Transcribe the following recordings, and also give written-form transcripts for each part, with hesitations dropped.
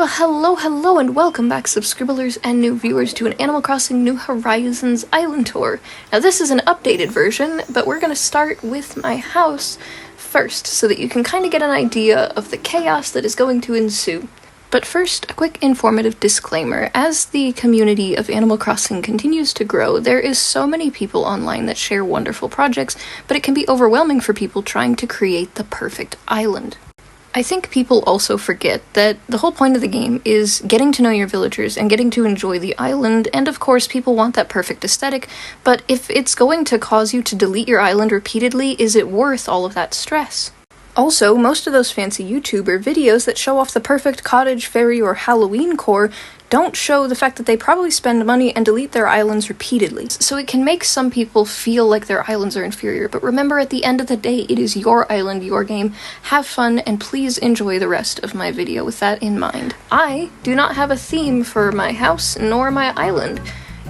Well, hello, and welcome back, subscribers and new viewers, to an Animal Crossing New Horizons island tour. Now, this is an updated version, but we're going to start with my house first, so that you can kind of get an idea of the chaos that is going to ensue. But first, a quick informative disclaimer. As the community of Animal Crossing continues to grow, there is so many people online that share wonderful projects, but it can be overwhelming for people trying to create the perfect island. I think people also forget that the whole point of the game is getting to know your villagers and getting to enjoy the island, and of course people want that perfect aesthetic, but if it's going to cause you to delete your island repeatedly, is it worth all of that stress? Also, most of those fancy YouTuber videos that show off the perfect cottage, fairy, or Halloween core don't show the fact that they probably spend money and delete their islands repeatedly. So it can make some people feel like their islands are inferior, but remember, at the end of the day, it is your island, your game. Have fun, and please enjoy the rest of my video with that in mind. I do not have a theme for my house nor my island.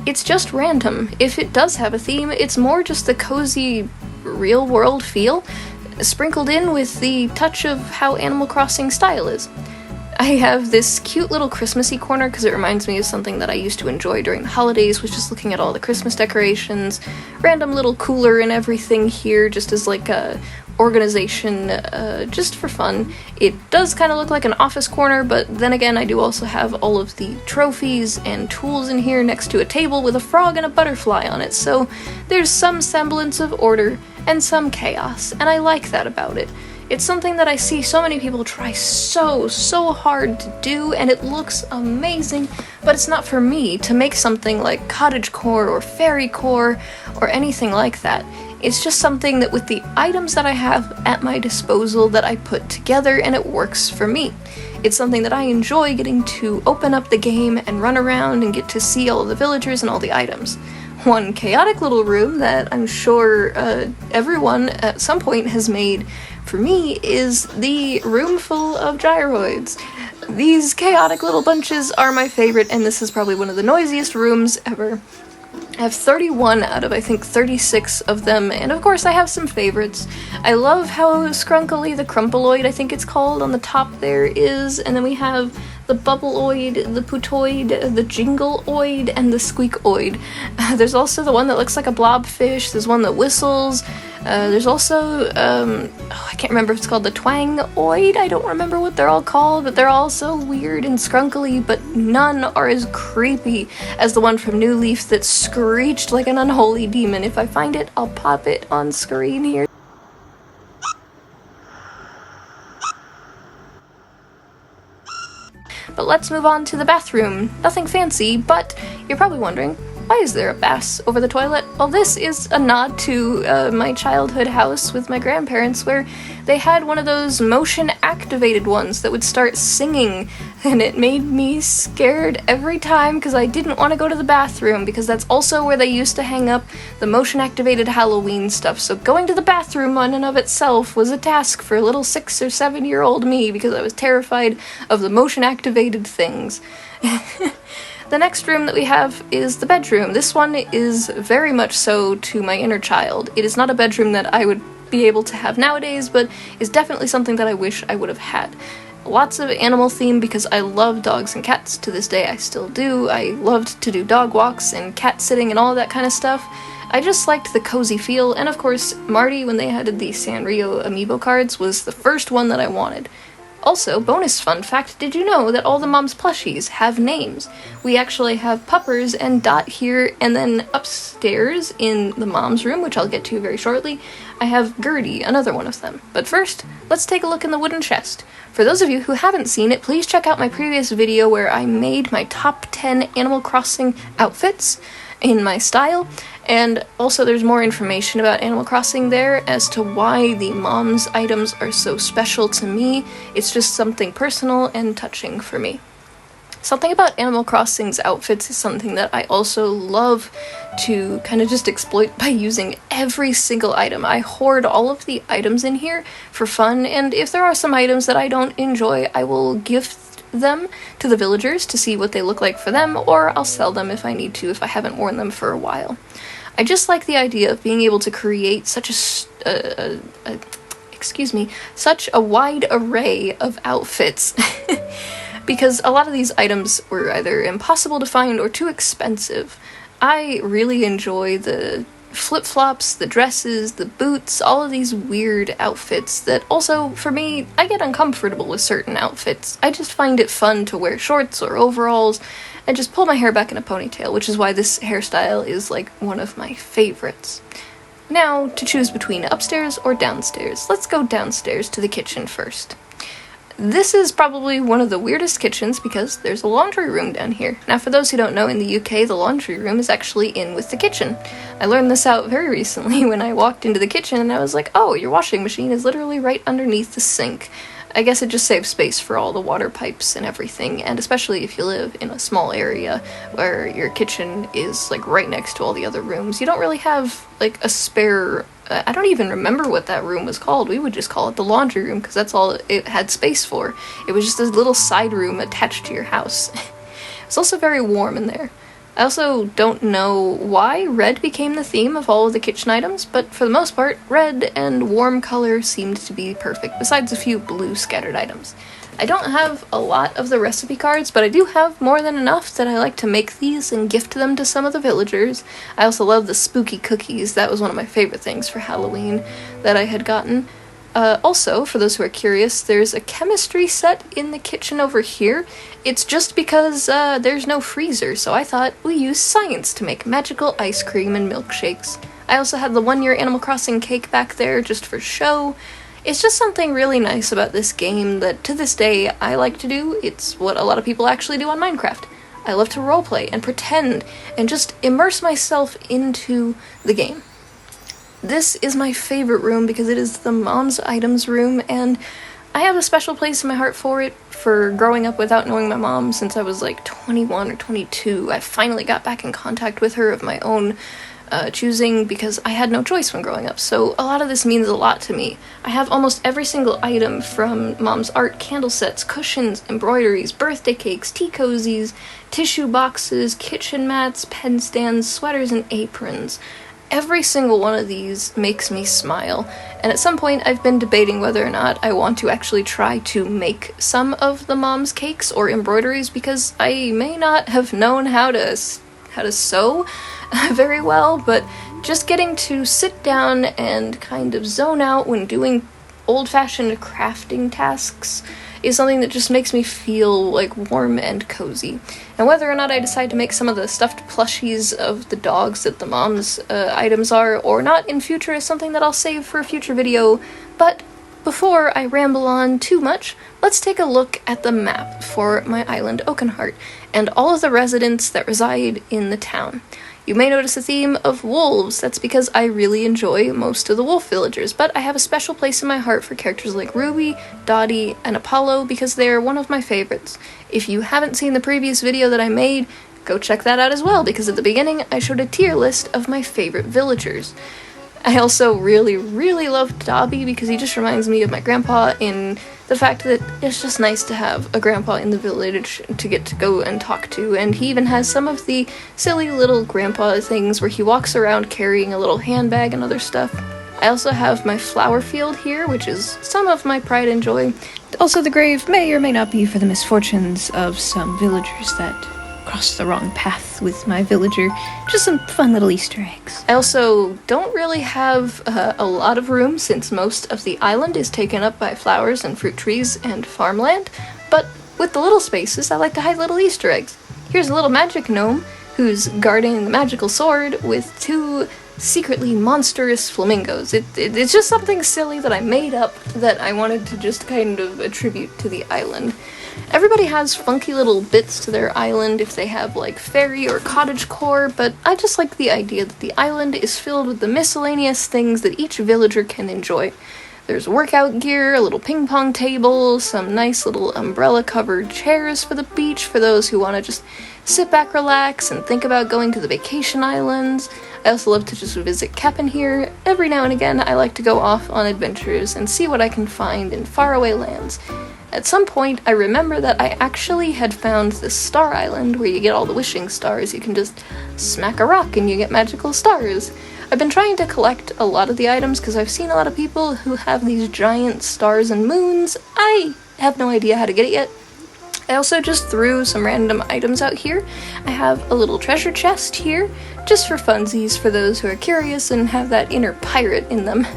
It's just random. If it does have a theme, it's more just the cozy, real-world feel, sprinkled in with the touch of how Animal Crossing style is. I have this cute little Christmassy corner because it reminds me of something that I used to enjoy during the holidays, was just looking at all the Christmas decorations, random little cooler and everything here just as like a organization, just for fun. It does kind of look like an office corner, but then again I do also have all of the trophies and tools in here next to a table with a frog and a butterfly on it, so there's some semblance of order and some chaos, and I like that about it. It's something that I see so many people try so hard to do, and it looks amazing, but it's not for me to make something like cottagecore or fairycore or anything like that. It's just something that with the items that I have at my disposal that I put together, and it works for me. It's something that I enjoy getting to open up the game and run around and get to see all of the villagers and all the items. One chaotic little room that I'm sure everyone at some point has made for me is the room full of gyroids. These chaotic little bunches are my favorite, and this is probably one of the noisiest rooms ever. I have 31 out of, I think, 36 of them, and of course I have some favorites. I love how scrunkly the Crumpeloid, I think it's called, on the top there is, and then we have the Bubbleoid, the Putoid, the Jingleoid, and the Squeakoid. There's also the one that looks like a blobfish, there's one that whistles, there's also, I can't remember if it's called the Twangoid, I don't remember what they're all called, but they're all so weird and scrunkly, but none are as creepy as the one from New Leaf that screeched like an unholy demon. If I find it, I'll pop it on screen here. But let's move on to the bathroom. Nothing fancy, but you're probably wondering, why is there a bass over the toilet? Well, this is a nod to my childhood house with my grandparents, where they had one of those motion-activated ones that would start singing, and it made me scared every time because I didn't want to go to the bathroom, because that's also where they used to hang up the motion-activated Halloween stuff, so going to the bathroom on and of itself was a task for little 6 or 7-year-old me, because I was terrified of the motion-activated things. The next room that we have is the bedroom. This one is very much so to my inner child. It is not a bedroom that I would be able to have nowadays, but is definitely something that I wish I would have had. Lots of animal theme because I love dogs and cats. To this day I still do. I loved to do dog walks and cat sitting and all that kind of stuff. I just liked the cozy feel, and of course Marty, when they added the Sanrio amiibo cards, was the first one that I wanted. Also, bonus fun fact, did you know that all the Mom's plushies have names? We actually have Puppers and Dot here, and then upstairs in the Mom's room, which I'll get to very shortly, I have Gertie, another one of them. But first, let's take a look in the wooden chest. For those of you who haven't seen it, please check out my previous video where I made my top 10 Animal Crossing outfits in my style, and also there's more information about Animal Crossing there as to why the Mom's items are so special to me. It's just something personal and touching for me. Something about Animal Crossing's outfits is something that I also love to kind of just exploit by using every single item. I hoard all of the items in here for fun, and if there are some items that I don't enjoy, I will gift them to the villagers to see what they look like for them, or I'll sell them if I need to, if I haven't worn them for a while. I just like the idea of being able to create such such a wide array of outfits. because a lot of these items were either impossible to find or too expensive. I really enjoy the flip-flops, the dresses, the boots, all of these weird outfits that also, for me, I get uncomfortable with certain outfits. I just find it fun to wear shorts or overalls and just pull my hair back in a ponytail, which is why this hairstyle is like one of my favorites. Now, to choose between upstairs or downstairs, let's go downstairs to the kitchen first. This is probably one of the weirdest kitchens because there's a laundry room down here. Now, for those who don't know, in the UK, the laundry room is actually in with the kitchen. I learned this out very recently when I walked into the kitchen and I was like, oh, your washing machine is literally right underneath the sink. I guess it just saves space for all the water pipes and everything, and especially if you live in a small area where your kitchen is like right next to all the other rooms. You don't really have like a spare, I don't even remember what that room was called. We would just call it the laundry room because that's all it had space for. It was just a little side room attached to your house. It's also very warm in there. I also don't know why red became the theme of all of the kitchen items, but for the most part, red and warm color seemed to be perfect, besides a few blue scattered items. I don't have a lot of the recipe cards, but I do have more than enough that I like to make these and gift them to some of the villagers. I also love the spooky cookies. That was one of my favorite things for Halloween that I had gotten. Also, for those who are curious, there's a chemistry set in the kitchen over here. It's just because there's no freezer, so I thought we use science to make magical ice cream and milkshakes. I also had the 1-year Animal Crossing cake back there just for show. It's just something really nice about this game that to this day I like to do. It's what a lot of people actually do on Minecraft. I love to roleplay and pretend and just immerse myself into the game. This is my favorite room because it is the mom's items room, and I have a special place in my heart for it. For growing up without knowing my mom since I was like 21 or 22, I finally got back in contact with her of my own choosing because I had no choice when growing up. So a lot of this means a lot to me. I have almost every single item from mom's art: candle sets, cushions, embroideries, birthday cakes, tea cozies, tissue boxes, kitchen mats, pen stands, sweaters, and aprons. Every single one of these makes me smile, and at some point I've been debating whether or not I want to actually try to make some of the mom's cakes or embroideries because I may not have known how to sew very well, but just getting to sit down and kind of zone out when doing old-fashioned crafting tasks is something that just makes me feel like warm and cozy. And whether or not I decide to make some of the stuffed plushies of the dogs that the mom's items are or not in future is something that I'll save for a future video. But before I ramble on too much, let's take a look at the map for my island Oakenheart and all of the residents that reside in the town. You may notice a theme of wolves. That's because I really enjoy most of the wolf villagers, but I have a special place in my heart for characters like Ruby, Dottie, and Apollo because they are one of my favorites. If you haven't seen the previous video that I made, go check that out as well, because at the beginning I showed a tier list of my favorite villagers. I also really, really love Dobby because he just reminds me of my grandpa in the fact that it's just nice to have a grandpa in the village to get to go and talk to, and he even has some of the silly little grandpa things where he walks around carrying a little handbag and other stuff. I also have my flower field here, which is some of my pride and joy. Also, the grave may or may not be for the misfortunes of some villagers that crossed the wrong path with my villager. Just some fun little Easter eggs. I also don't really have a lot of room since most of the island is taken up by flowers and fruit trees and farmland, but with the little spaces I like to hide little Easter eggs. Here's a little magic gnome who's guarding the magical sword with 2 secretly monstrous flamingos. It's just something silly that I made up that I wanted to just kind of attribute to the island. Everybody has funky little bits to their island if they have like fairy or cottagecore, but I just like the idea that the island is filled with the miscellaneous things that each villager can enjoy. There's workout gear, a little ping pong table, some nice little umbrella covered chairs for the beach for those who want to just sit back, relax, and think about going to the vacation islands. I also love to just visit Cap'n here. Every now and again I like to go off on adventures and see what I can find in faraway lands. At some point, I remember that I actually had found this star island where you get all the wishing stars. You can just smack a rock and you get magical stars. I've been trying to collect a lot of the items because I've seen a lot of people who have these giant stars and moons. I have no idea how to get it yet. I also just threw some random items out here. I have a little treasure chest here, just for funsies for those who are curious and have that inner pirate in them.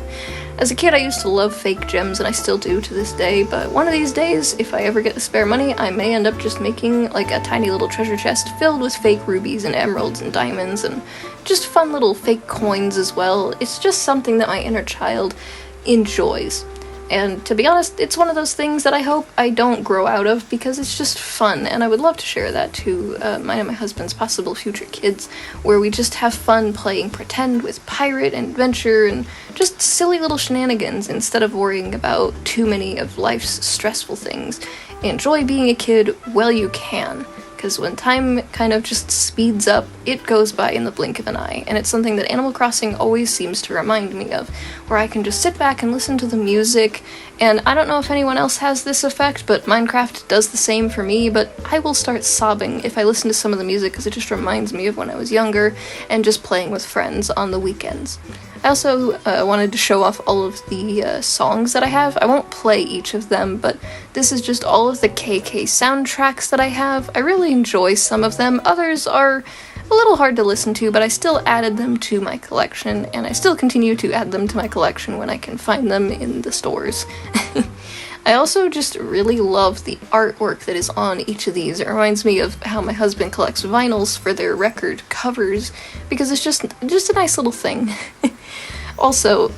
As a kid, I used to love fake gems, and I still do to this day, but one of these days, if I ever get the spare money, I may end up just making like a tiny little treasure chest filled with fake rubies and emeralds and diamonds and just fun little fake coins as well. It's just something that my inner child enjoys. And to be honest, it's one of those things that I hope I don't grow out of because it's just fun, and I would love to share that to mine and my husband's possible future kids, where we just have fun playing pretend with pirate and adventure and just silly little shenanigans instead of worrying about too many of life's stressful things. Enjoy being a kid while you can, because when time kind of just speeds up, it goes by in the blink of an eye, and it's something that Animal Crossing always seems to remind me of, where I can just sit back and listen to the music, and I don't know if anyone else has this effect, but Minecraft does the same for me, but I will start sobbing if I listen to some of the music because it just reminds me of when I was younger and just playing with friends on the weekends. I also wanted to show off all of the songs that I have. I won't play each of them, but this is just all of the KK soundtracks that I have. I really enjoy some of them. Others are a little hard to listen to, but I still added them to my collection, and I still continue to add them to my collection when I can find them in the stores. I also just really love the artwork that is on each of these. It reminds me of how my husband collects vinyls for their record covers, because it's just a nice little thing. Also,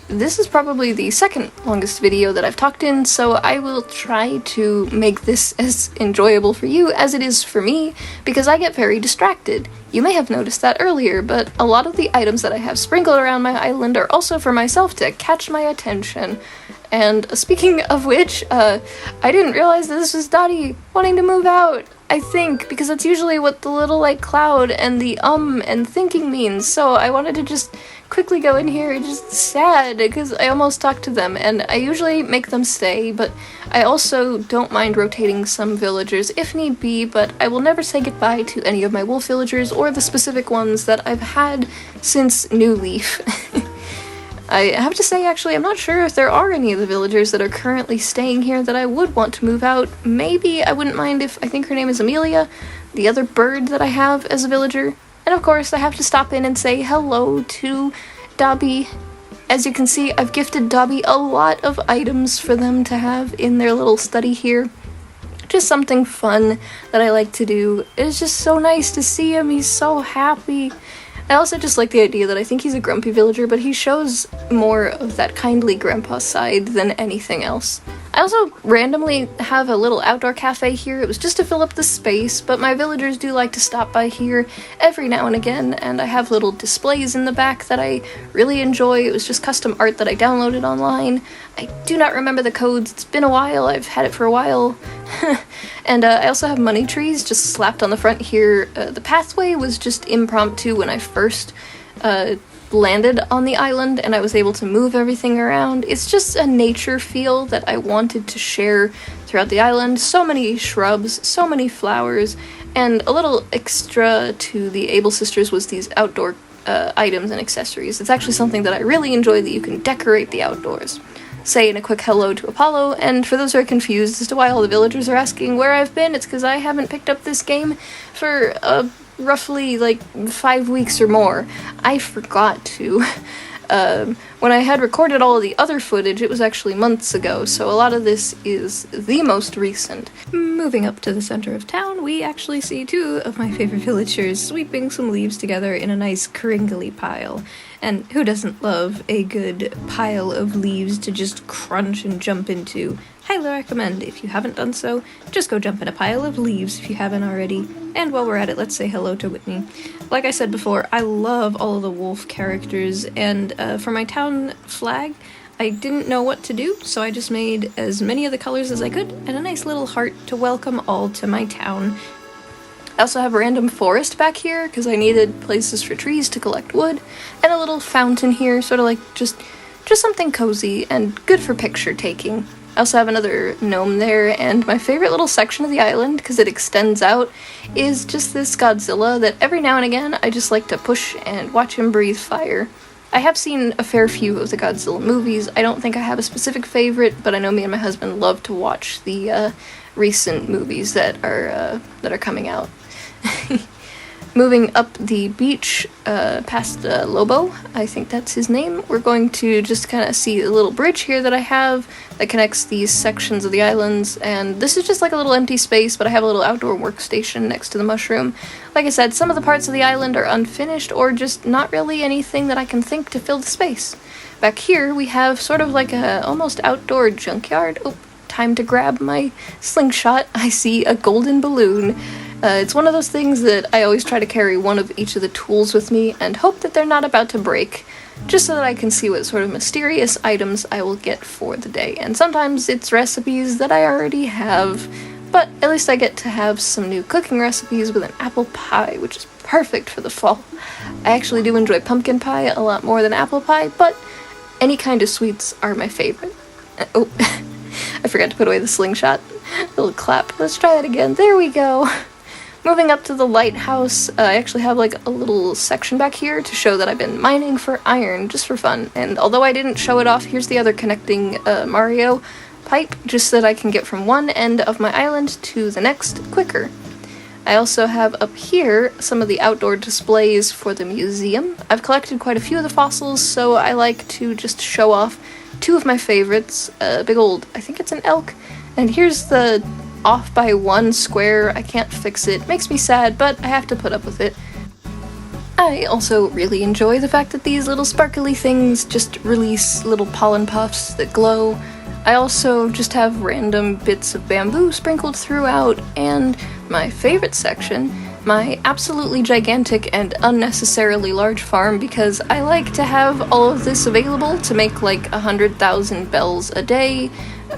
this is probably the second longest video that I've talked in, so I will try to make this as enjoyable for you as it is for me, because I get very distracted. You may have noticed that earlier, but a lot of the items that I have sprinkled around my island are also for myself to catch my attention. And speaking of which, I didn't realize that this was Dottie wanting to move out, I think, because that's usually what the little, like, cloud and the and thinking means, so I wanted to just quickly go in here. It's just sad, because I almost talked to them, and I usually make them stay, but I also don't mind rotating some villagers if need be, but I will never say goodbye to any of my wolf villagers or the specific ones that I've had since New Leaf. I have to say, actually, I'm not sure if there are any of the villagers that are currently staying here that I would want to move out. Maybe I wouldn't mind if, I think her name is Amelia, the other bird that I have as a villager. And of course, I have to stop in and say hello to Dobby. As you can see, I've gifted Dobby a lot of items for them to have in their little study here. Just something fun that I like to do. It's just so nice to see him, he's so happy. I also just like the idea that I think he's a grumpy villager, but he shows more of that kindly grandpa side than anything else. I also randomly have a little outdoor cafe here. It was just to fill up the space, but my villagers do like to stop by here every now and again, and I have little displays in the back that I really enjoy. It was just custom art that I downloaded online. I do not remember the codes. It's been a while. I've had it for a while. And I also have money trees just slapped on the front here. The pathway was just impromptu when I first landed on the island and I was able to move everything around. It's just a nature feel that I wanted to share throughout the island. So many shrubs, so many flowers, and a little extra to the Able Sisters was these outdoor items and accessories. It's actually something that I really enjoy, that you can decorate the outdoors. Saying a quick hello to Apollo, and for those who are confused as to why all the villagers are asking where I've been, it's because I haven't picked up this game for roughly like 5 weeks or more. I forgot to. When I had recorded all of the other footage, it was actually months ago, so a lot of this is the most recent. Moving up to the center of town, we actually see two of my favorite villagers sweeping some leaves together in a nice crinkly pile. And who doesn't love a good pile of leaves to just crunch and jump into? Highly recommend. If you haven't done so, just go jump in a pile of leaves if you haven't already. And while we're at it, let's say hello to Whitney. Like I said before, I love all of the wolf characters, and for my town flag, I didn't know what to do, so I just made as many of the colors as I could, and a nice little heart to welcome all to my town. I also have a random forest back here, because I needed places for trees to collect wood, and a little fountain here, sort of like just something cozy and good for picture taking. I also have another gnome there, and my favorite little section of the island, because it extends out, is just this Godzilla that every now and again I just like to push and watch him breathe fire. I have seen a fair few of the Godzilla movies. I don't think I have a specific favorite, but I know me and my husband love to watch the recent movies that are coming out. Moving up the beach past Lobo, I think that's his name, we're going to just kind of see a little bridge here that I have that connects these sections of the islands, and this is just like a little empty space, but I have a little outdoor workstation next to the mushroom. Like I said, some of the parts of the island are unfinished or just not really anything that I can think to fill the space. Back here we have sort of like a almost outdoor junkyard. Oh, time to grab my slingshot. I see a golden balloon. It's one of those things that I always try to carry one of each of the tools with me and hope that they're not about to break, just so that I can see what sort of mysterious items I will get for the day. And sometimes it's recipes that I already have, but at least I get to have some new cooking recipes with an apple pie, which is perfect for the fall. I actually do enjoy pumpkin pie a lot more than apple pie, but any kind of sweets are my favorite. Oh, I forgot to put away the slingshot. A little clap. Let's try that again. There we go. Moving up to the lighthouse, I actually have like a little section back here to show that I've been mining for iron just for fun. And although I didn't show it off, here's the other connecting Mario pipe, just so that I can get from one end of my island to the next quicker. I also have up here some of the outdoor displays for the museum. I've collected quite a few of the fossils, so I like to just show off two of my favorites. Big old, I think it's an elk. And here's the off by one square. I can't fix it. Makes me sad, but I have to put up with it. I also really enjoy the fact that these little sparkly things just release little pollen puffs that glow. I also just have random bits of bamboo sprinkled throughout, and my favorite section, my absolutely gigantic and unnecessarily large farm, because I like to have all of this available to make like 100,000 bells a day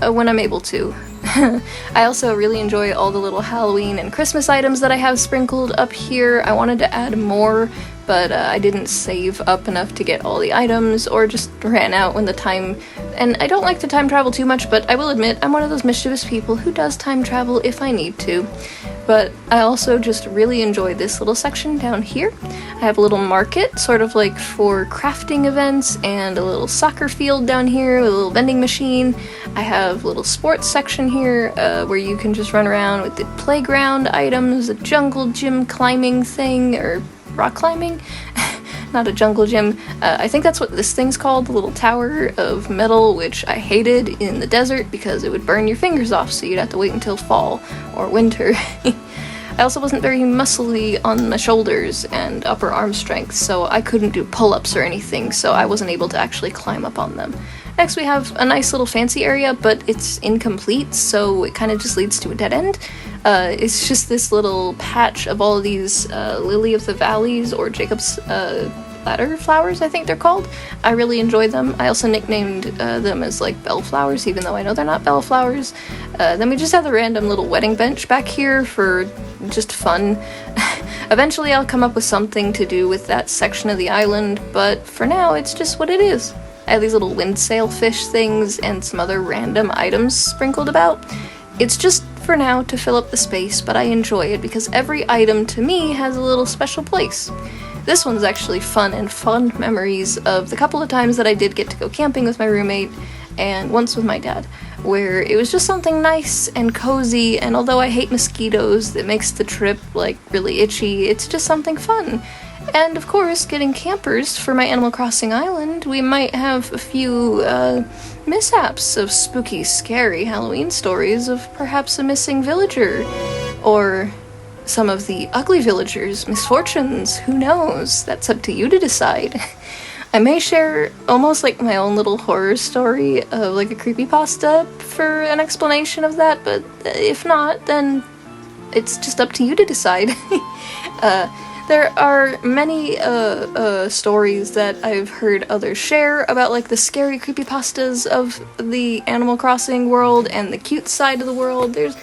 when I'm able to. I also really enjoy all the little Halloween and Christmas items that I have sprinkled up here. I wanted to add more, but I didn't save up enough to get all the items, or just ran out when the time... And I don't like to time travel too much, but I will admit I'm one of those mischievous people who does time travel if I need to. But I also just really enjoy this little section down here. I have a little market, sort of like for crafting events, and a little soccer field down here with a little vending machine. I have a little sports section here where you can just run around with the playground items, a jungle gym climbing thing, or rock climbing? Not a jungle gym. I think that's what this thing's called, the little tower of metal, which I hated in the desert because it would burn your fingers off, so you'd have to wait until fall or winter. I also wasn't very muscly on my shoulders and upper arm strength, so I couldn't do pull-ups or anything, so I wasn't able to actually climb up on them. Next we have a nice little fancy area, but it's incomplete, so it kind of just leads to a dead end. It's just this little patch of all of these Lily of the Valleys, or Jacob's ladder flowers, I think they're called. I really enjoy them. I also nicknamed them as like bellflowers, even though I know they're not bellflowers. Then we just have the random little wedding bench back here for just fun. Eventually I'll come up with something to do with that section of the island, but for now it's just what it is. I have these little wind sailfish things and some other random items sprinkled about. It's just for now to fill up the space, but I enjoy it because every item to me has a little special place. This one's actually fun and fond memories of the couple of times that I did get to go camping with my roommate, and once with my dad, where it was just something nice and cozy, and although I hate mosquitoes that makes the trip like really itchy, it's just something fun. And of course, getting campers for my Animal Crossing island, we might have a few mishaps of spooky, scary Halloween stories of perhaps a missing villager, or some of the ugly villagers' misfortunes. Who knows? That's up to you to decide. I may share almost like my own little horror story of like a creepypasta for an explanation of that, but if not, then it's just up to you to decide. There are many stories that I've heard others share about like the scary creepypastas of the Animal Crossing world and the cute side of the world. There's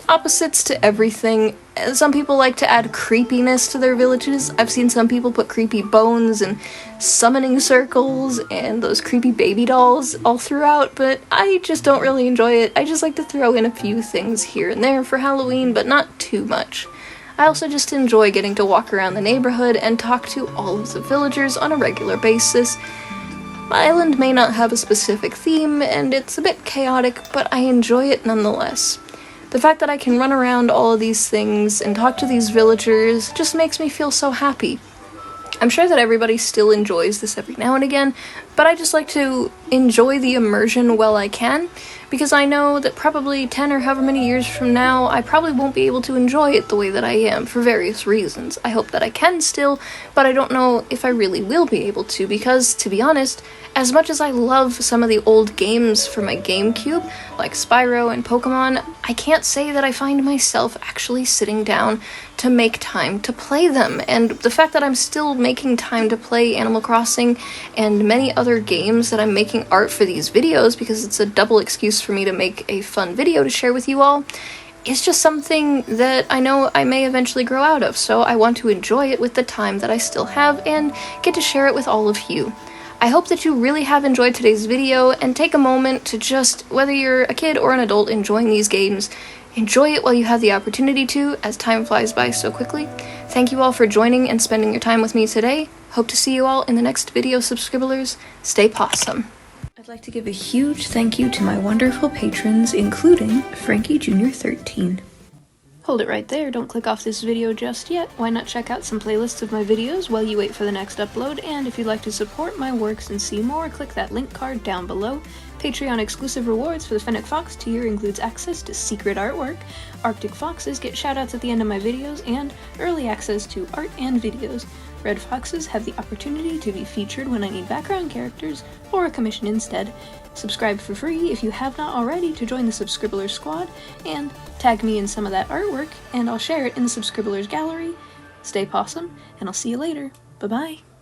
opposites to everything. Some people like to add creepiness to their villages. I've seen some people put creepy bones and summoning circles and those creepy baby dolls all throughout, but I just don't really enjoy it. I just like to throw in a few things here and there for Halloween, but not too much. I also just enjoy getting to walk around the neighborhood and talk to all of the villagers on a regular basis. My island may not have a specific theme, and it's a bit chaotic, but I enjoy it nonetheless. The fact that I can run around all of these things and talk to these villagers just makes me feel so happy. I'm sure that everybody still enjoys this every now and again, but I just like to enjoy the immersion while I can, because I know that probably 10 or however many years from now, I probably won't be able to enjoy it the way that I am, for various reasons. I hope that I can still, but I don't know if I really will be able to, because, to be honest, as much as I love some of the old games for my GameCube, like Spyro and Pokemon, I can't say that I find myself actually sitting down to make time to play them, and the fact that I'm still making time to play Animal Crossing and many other games, that I'm making art for these videos because it's a double excuse for me to make a fun video to share with you all, is just something that I know I may eventually grow out of, so I want to enjoy it with the time that I still have and get to share it with all of you. I hope that you really have enjoyed today's video, and take a moment to just, whether you're a kid or an adult enjoying these games, enjoy it while you have the opportunity to, as time flies by so quickly. Thank you all for joining and spending your time with me today. Hope to see you all in the next video, Subscribblers. Stay possum. I'd like to give a huge thank you to my wonderful patrons, including Frankie Jr. 13. Hold it right there, don't click off this video just yet. Why not check out some playlists of my videos while you wait for the next upload, and if you'd like to support my works and see more, click that link card down below. Patreon exclusive rewards for the Fennec Fox tier includes access to secret artwork, Arctic Foxes get shoutouts at the end of my videos, and early access to art and videos. Red Foxes have the opportunity to be featured when I need background characters or a commission instead. Subscribe for free if you have not already to join the Subscribblers squad, and tag me in some of that artwork and I'll share it in the Subscribblers gallery. Stay possum, and I'll see you later. Bye-bye.